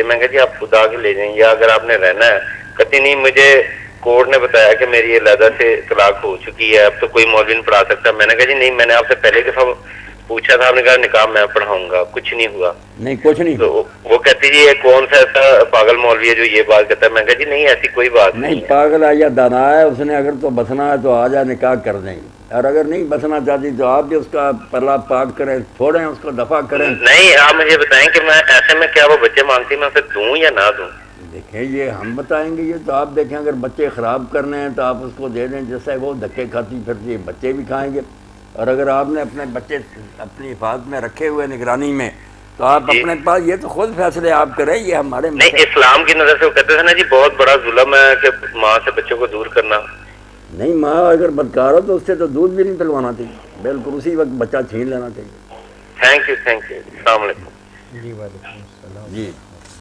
میں کہا جی آپ خدا کے لے جائیں، یا اگر آپ نے رہنا ہے کہتی نہیں مجھے کورٹ نے بتایا کہ میری علیحدہ سے طلاق ہو چکی ہے، اب تو کوئی مولوی نہیں پڑھا سکتا۔ میں نے کہا جی نہیں، میں نے آپ سے پہلے دفعہ پوچھا تھا، آپ نے کہا نکاح میں پڑھاؤں گا، کچھ نہیں ہوا۔ نہیں کچھ نہیں تو وہ کہتی جی یہ کون سا ایسا پاگل مولوی ہے جو یہ بات کہتا ہے؟ میں کہا جی نہیں ایسی کوئی بات نہیں، نہیں ہے۔ پاگل ہے یا دانا ہے، اس نے اگر تو بسنا ہے تو آ جا نکاح کر دیں گے، اور اگر نہیں بسنا چاہتی تو آپ بھی اس کا پلہ پاک کریں، چھوڑیں اس کو، دفع کریں۔ نہیں آپ مجھے بتائیں کہ میں ایسے میں کیا وہ بچے مانگتی میں اسے دوں یا نہ دوں؟ دیکھیں یہ ہم بتائیں گے، یہ تو آپ دیکھیں، اگر بچے خراب کرنے ہیں تو آپ اس کو دے دیں، جیسے وہ دھکے کھاتی پھرتی بچے بھی کھائیں گے، اور اگر آپ نے اپنے بچے اپنی حفاظت میں رکھے ہوئے نگرانی میں تو آپ اپنے پاس، یہ تو خود فیصلے آپ کریں، یہ ہمارے نہیں اسلام کی نظر سے وہ کہتے تھے نا جی بہت بڑا ظلم ہے کہ ماں سے بچوں کو دور کرنا۔ نہیں، ماں اگر بدکار ہو تو اس سے تو دودھ بھی نہیں پلوانا چاہیے، بالکل اسی وقت بچہ چھین لینا چاہیے۔ تھینک یو السلام علیکم۔ جی وعلیکم السلام۔ جی